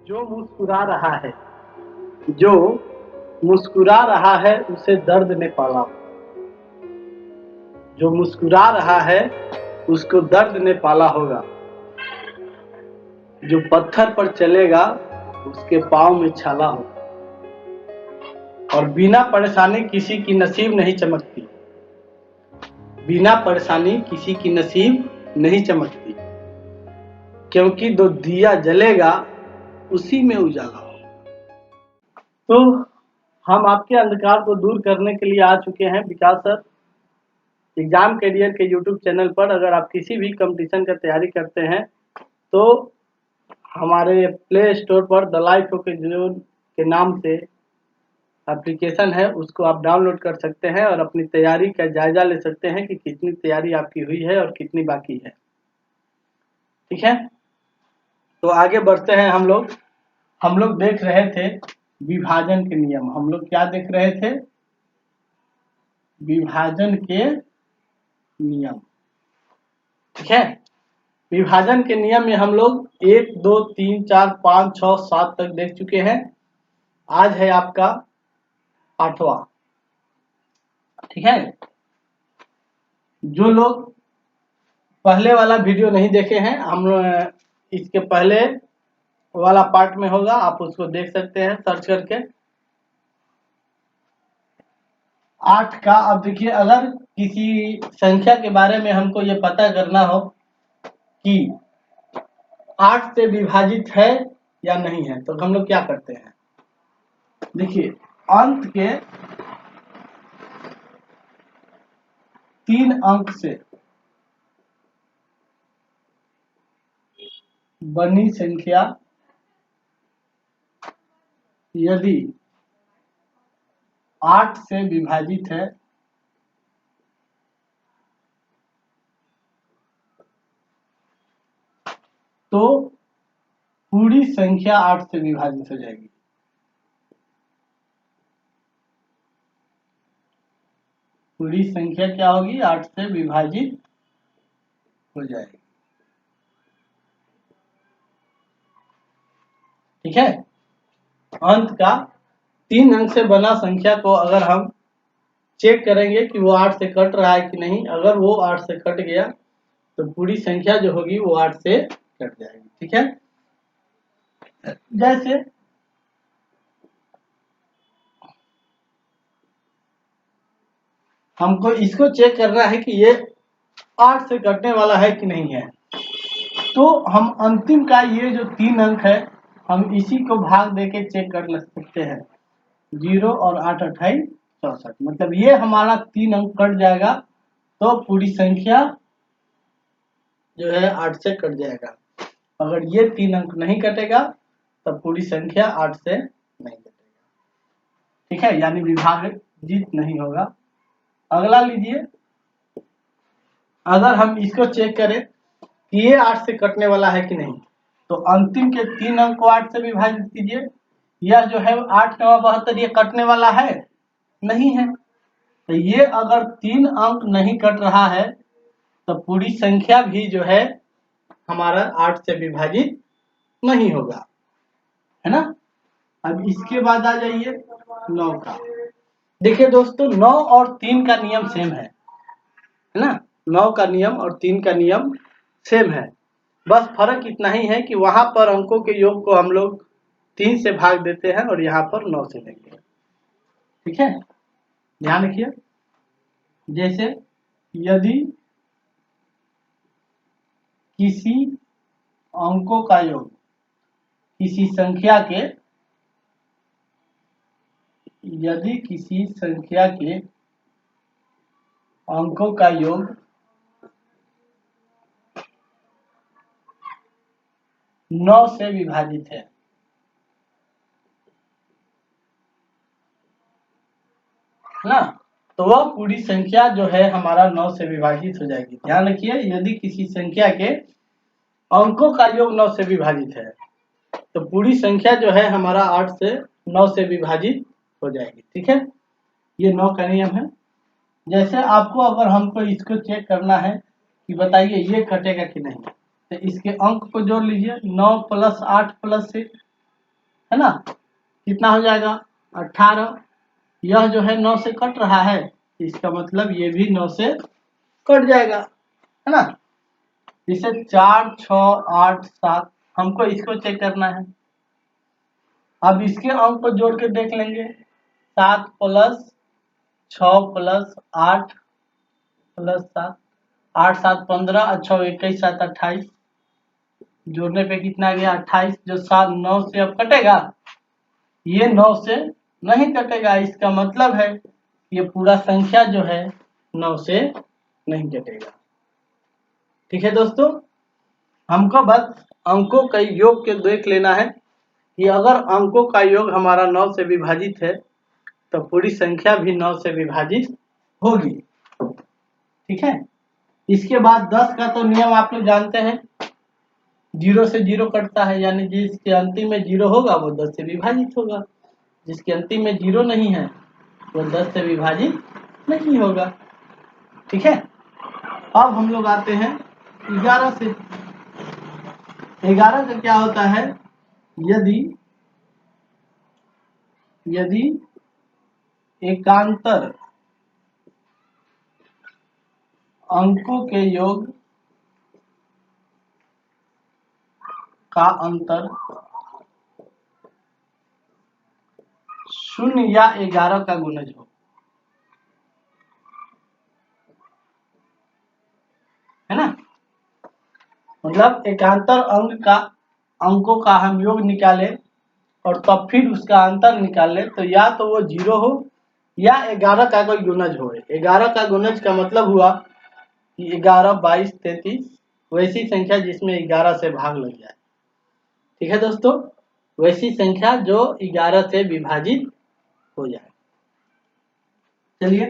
जो मुस्कुरा रहा है, जो मुस्कुरा रहा है उसे दर्द ने पाला। जो मुस्कुरा रहा है उसको दर्द ने पाला होगा। जो पत्थर पर चलेगा उसके पाँव में छाला होगा। और बिना परेशानी किसी की नसीब नहीं चमकती। बिना परेशानी किसी की नसीब नहीं चमकती, क्योंकि जो दिया जलेगा उसी में उजाला होगा। तो हम आपके अंधकार को दूर करने के लिए आ चुके हैं विकास सर एग्जाम कैरियर के यूट्यूब चैनल पर। अगर आप किसी भी कंपटीशन का तैयारी करते हैं तो हमारे प्ले स्टोर पर the life of A zone के नाम से एप्लीकेशन है, उसको आप डाउनलोड कर सकते हैं और अपनी तैयारी का जायजा ले सकते हैं कि कितनी तैयारी आपकी हुई है और कितनी बाकी है। ठीक है, तो आगे बढ़ते हैं। हम लोग देख रहे थे विभाजन के नियम। हम लोग क्या देख रहे थे? विभाजन के नियम। ठीक है, विभाजन के नियम में हम लोग 1, 2, 3, 4, 5, 6, 7 तक देख चुके हैं। आज है आपका 8वां। ठीक है, जो लोग पहले वाला वीडियो नहीं देखे हैं, हम इसके पहले वाला पार्ट में होगा, आप उसको देख सकते हैं सर्च करके। 8 का अब देखिए, अगर किसी संख्या के बारे में हमको ये पता करना हो कि 8 से विभाजित है या नहीं है, तो हम लोग क्या करते हैं? देखिए, अंत के 3 अंक से बनी संख्या यदि 8 से विभाजित है तो पूरी संख्या 8 से विभाजित हो जाएगी। पूरी संख्या क्या होगी? 8 से विभाजित हो जाएगी। ठीक है, अंत का 3 अंक से बना संख्या को अगर हम चेक करेंगे कि वो 8 से कट रहा है कि नहीं, अगर वो 8 से कट गया तो पूरी संख्या जो होगी वो 8 से कट जाएगी। ठीक है, जैसे हमको इसको चेक करना है कि ये 8 से कटने वाला है कि नहीं है, तो हम अंतिम का ये जो 3 अंक है हम इसी को भाग देके चेक कर सकते हैं। 0 और 8 28 64, मतलब ये हमारा 3 अंक कट जाएगा तो पूरी संख्या जो है 8 से कट जाएगा। अगर ये 3 अंक नहीं कटेगा तब पूरी संख्या 8 से नहीं कटेगा। ठीक है, यानी विभाजित नहीं होगा। अगला लीजिए, अगर हम इसको चेक करें कि ये 8 से कटने वाला है कि नहीं, तो अंतिम के 3 अंक को 8 से विभाजित कीजिए। यह जो है 8 9 72 ये कटने वाला है नहीं है, तो ये अगर 3 अंक नहीं कट रहा है तो पूरी संख्या भी जो है हमारा 8 से विभाजित नहीं होगा, है ना। अब इसके बाद आ जाइए 9 का। देखिए दोस्तों, 9 और 3 का नियम सेम है ना। 9 का नियम और 3 का नियम सेम है, बस फर्क इतना ही है कि वहां पर अंकों के योग को हम लोग 3 से भाग देते हैं और यहाँ पर 9 से लेंगे। ठीक है, ध्यान रखिए। जैसे यदि किसी अंकों का योग किसी संख्या के, यदि किसी संख्या के अंकों का योग 9 से विभाजित है, ना, तो वह पूरी संख्या जो है हमारा 9 से विभाजित हो जाएगी। ध्यान रखिए, यदि किसी संख्या के अंकों का योग 9 से विभाजित है तो पूरी संख्या जो है हमारा 8 से 9 से विभाजित हो जाएगी। ठीक है, ये 9 का नियम है। जैसे आपको अगर हमको इसको चेक करना है कि बताइए ये कटेगा कि नहीं, तो इसके अंक को जोड़ लीजिए। 9 + 8 + 6, है ना, कितना हो जाएगा 18। यह जो है 9 से कट रहा है, इसका मतलब ये भी 9 से कट जाएगा, है ना। इसे 4, 6, 8, 7 हमको इसको चेक करना है। अब इसके अंक को जोड़ के देख लेंगे। 7 प्लस 6 प्लस 8 प्लस 7, 8 7 15, 6 21, 7 28, जोड़ने पे कितना गया 28। जो 7 9 से अब कटेगा, ये 9 से नहीं कटेगा, इसका मतलब है ये पूरा संख्या जो है 9 से नहीं कटेगा। ठीक है दोस्तों, हमको बस अंकों के योग के देख लेना है कि अगर अंकों का योग हमारा 9 से विभाजित है तो पूरी संख्या भी 9 से विभाजित होगी। ठीक है, इसके बाद 10 का तो नियम आप लोग जानते हैं, 0 से 0 कटता है, यानी जिसके अंतिम में 0 होगा वो 10 से विभाजित होगा, जिसके अंतिम में 0 नहीं है वो 10 से विभाजित नहीं होगा। ठीक है, अब हम लोग आते हैं 11 से। 11 का क्या होता है, यदि एकांतर अंकों के योग का अंतर 0 या 11 का गुणज हो, है ना। मतलब एकांतर अंकों का हम योग निकाले और तब फिर उसका अंतर निकाले, तो या तो वो 0 हो या 11 का कोई गुणज हो। 11 का गुणज का मतलब हुआ कि 11, 22, 33 वैसी संख्या जिसमें 11 से भाग लग जाए। ठीक है दोस्तों, वैसी संख्या जो 11 से विभाजित हो जाए। चलिए,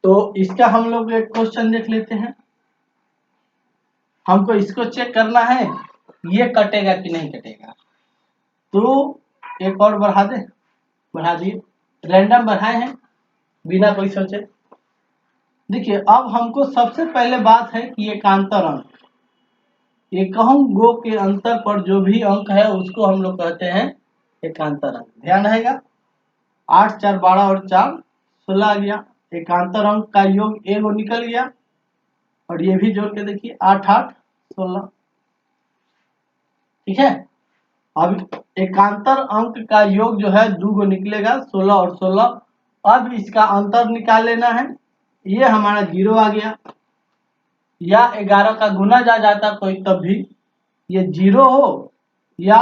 तो इसका हम लोग एक क्वेश्चन देख लेते हैं। हमको इसको चेक करना है ये कटेगा कि नहीं कटेगा। तो एक और बढ़ा दिए, रैंडम बढ़ाए हैं बिना कोई सोचे। देखिए, अब हमको सबसे पहले बात है कि एकांतर अंक, एकम गो के अंतर पर जो भी अंक है उसको हम लोग कहते हैं एकांतर अंक। ध्यान रहेगा, 8 4 12 और 4 16 आ गया, एकांतर अंक का योग ए वो निकल गया, और ये भी जोड़ के देखिए 8 8 16। ठीक है, अब एकांतर अंक का योग जो है 2 गो निकलेगा, 16 और 16। अब इसका अंतर निकाल लेना है, ये हमारा 0 आ गया, या 11 का गुना जा जाता कोई तब भी ये 0 हो या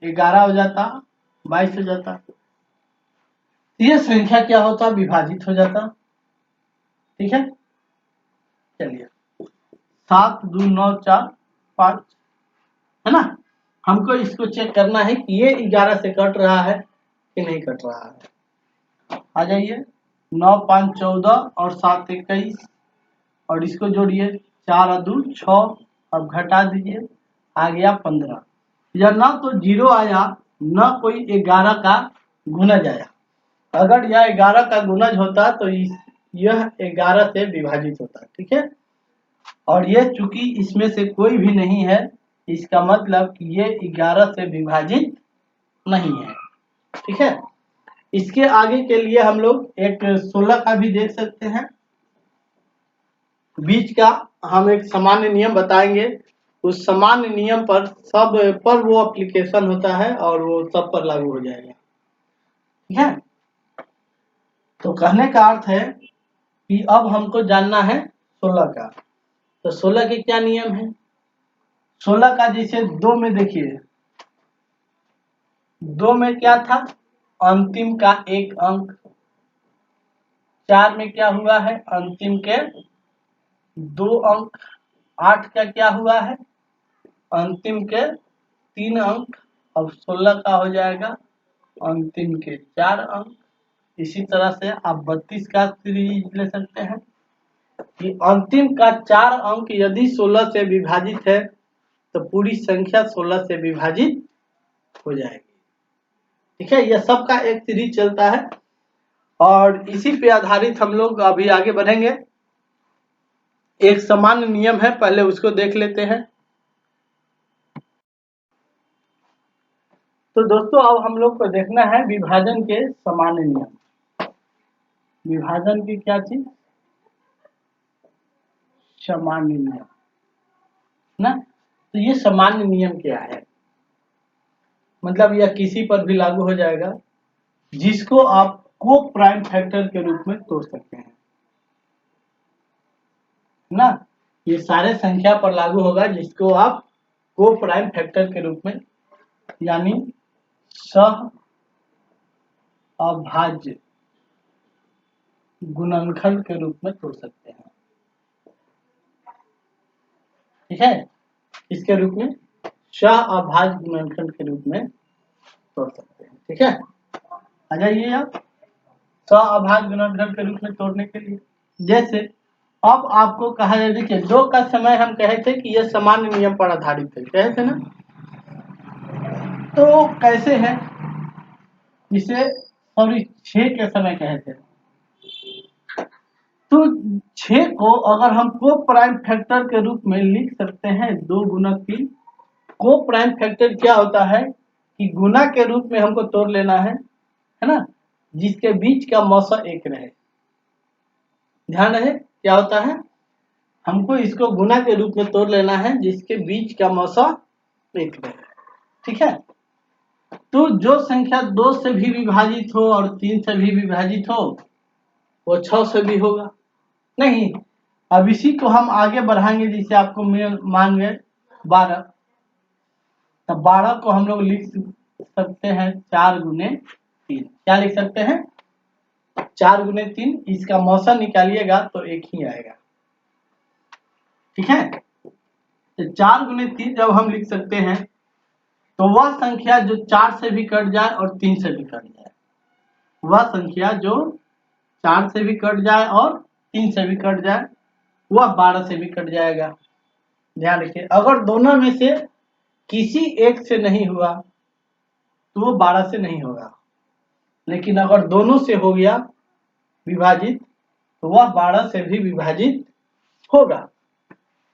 11 हो जाता, 22 हो जाता, ये संख्या क्या होता, विभाजित हो जाता। ठीक है, चलिए 7 2 9 4 5, है ना। हमको इसको चेक करना है कि ये 11 से कट रहा है कि नहीं कट रहा है। आ जाइए, 9 5 14 और 7 21, और इसको जोड़िए 4 और 2 6, अब घटा दीजिए, आ गया 15। या ना तो 0 आया ना कोई 11 का गुणज आया। अगर यह 11 का गुणज होता तो यह 11 से विभाजित होता। ठीक है, और ये चूंकि इसमें से कोई भी नहीं है, इसका मतलब कि ये 11 से विभाजित नहीं है। ठीक है, इसके आगे के लिए हम लोग एक 16 का भी देख सकते हैं। बीच का हम एक सामान्य नियम बताएंगे, उस सामान्य नियम पर सब पर वो एप्लीकेशन होता है और वो सब पर लागू हो जाएगा। ठीक है, तो कहने का अर्थ है कि अब हमको जानना है 16 का। तो 16 के क्या नियम है। 16 का जैसे 2 में देखिए, 2 में क्या था, अंतिम का एक अंक। 4 में क्या हुआ है, अंतिम के 2 अंक। 8 का क्या हुआ है, अंतिम के 3 अंक। अब 16 का हो जाएगा अंतिम के 4 अंक। इसी तरह से आप 32 का सीरीज ले सकते हैं कि अंतिम का 4 अंक यदि 16 से विभाजित है तो पूरी संख्या 16 से विभाजित हो जाएगी। ठीक है, यह सबका एक सीरीज चलता है और इसी पे आधारित हम लोग अभी आगे बढ़ेंगे। एक सामान्य नियम है, पहले उसको देख लेते हैं। तो दोस्तों अब हम लोग को देखना है विभाजन के सामान्य नियम। विभाजन की क्या चीज? सामान्य नियम ना। तो ये सामान्य नियम क्या है? मतलब यह किसी पर भी लागू हो जाएगा जिसको आप को प्राइम फैक्टर के रूप में तोड़ सकते हैं ना। ये सारे संख्या पर लागू होगा जिसको आप को प्राइम फैक्टर के रूप में यानी सह अभाज्य गुणनखंड के रूप में तोड़ सकते हैं। ठीक है, इसके रूप में सह अभाज्य गुणनखंड के रूप में तोड़ सकते हैं। ठीक है, आ जाइए आप सह अभाज्य गुणनखंड के रूप में तोड़ने के लिए। जैसे अब आपको कहा जाए, देखिए 2 का समय हम कहे थे कि यह सामान्य नियम पर आधारित है, कहे थे ना। तो कैसे है इसे, सॉरी 6 के समय कहे थे। तो 6 को अगर हम को प्राइम फैक्टर के रूप में लिख सकते हैं 2 गुणक 3। को प्राइम फैक्टर क्या होता है कि गुना के रूप में हमको तोड़ लेना है ना, जिसके बीच का मौसा 1 रहे। ध्यान रहे क्या होता है, हमको इसको गुना के रूप में तोड़ लेना है जिसके बीच का मौसा 1 रहे। ठीक है, तो जो संख्या 2 से भी विभाजित हो और 3 से भी विभाजित हो वो 6 से भी होगा नहीं। अब इसी को हम आगे बढ़ाएंगे, जिसे आपको मान गए 12। तब 12 को हम लोग लिख सकते हैं 4 गुने 3। क्या लिख सकते हैं? 4 गुने 3। इसका मौसा निकालिएगा तो 1 ही आएगा। ठीक है, तो 4 गुने 3 जब हम लिख सकते हैं तो वह संख्या जो 4 से भी कट जाए और 3 से भी कट जाए, वह संख्या जो 4 से भी कट जाए और 3 से भी कट जाए वह 12 से भी कट जाएगा। ध्यान रखिए, अगर दोनों में से किसी एक से नहीं हुआ तो वो 12 से नहीं होगा, लेकिन अगर दोनों से हो गया विभाजित तो वह 12 से भी विभाजित होगा।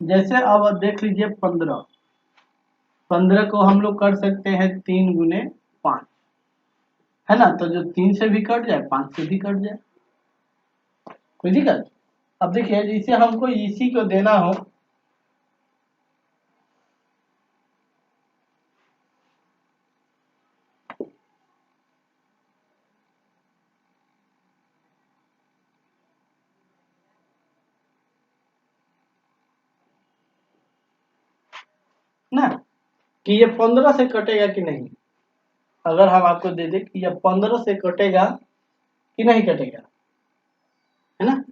जैसे अब देख लीजिए 15। 15 को हम लोग कर सकते हैं 3 गुने 5, है ना। तो जो 3 से भी कट जाए 5 से भी कट जाए, कोई दिक्कत। अब देखिए जिसे हमको इसी को देना हो, ना कि ये 15 से कटेगा कि नहीं। अगर हम आपको दे दें कि ये 15 से कटेगा कि नहीं कटेगा, है ना।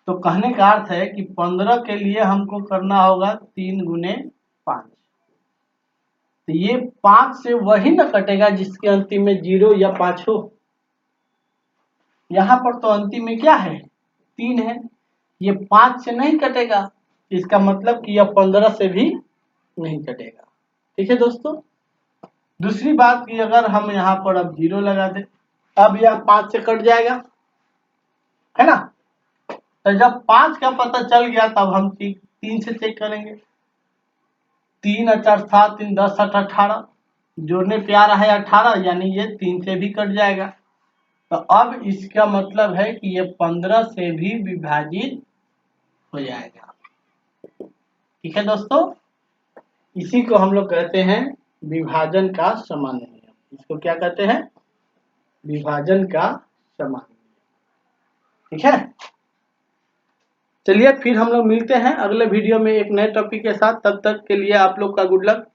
तो कहने का अर्थ है कि 15 के लिए हमको करना होगा 3 गुने 5। तो ये 5 से वही न कटेगा जिसके अंतिम में 0 या 5 हो। यहाँ पर तो अंतिम में क्या है, 3 है। ये 5 से नहीं कटेगा, इसका मतलब कि यह 15 से भी नहीं कटेगा। ठीक है दोस्तों। दूसरी बात कि अगर हम यहाँ पर अब 0 लगा दें, अब यह 5 से कट जाएगा, है ना। तो जब 5 का पता चल गया तब हम 3 से चेक करेंगे। 3 × 4 7, 3 10 8 18, जोड़ने पे आ रहा है 18, यानी ये 3 से भी कट जाएगा। तो अब इसका मतलब है कि ये 15 से भी विभाजित हो जाएगा। ठीक है दोस्तों, इसी को हम लोग कहते हैं विभाजन का सामान्य नियम। इसको क्या कहते हैं? विभाजन का सामान्य नियम। ठीक है, चलिए फिर हम लोग मिलते हैं अगले वीडियो में एक नए टॉपिक के साथ। तब तक के लिए आप लोग का गुड लक।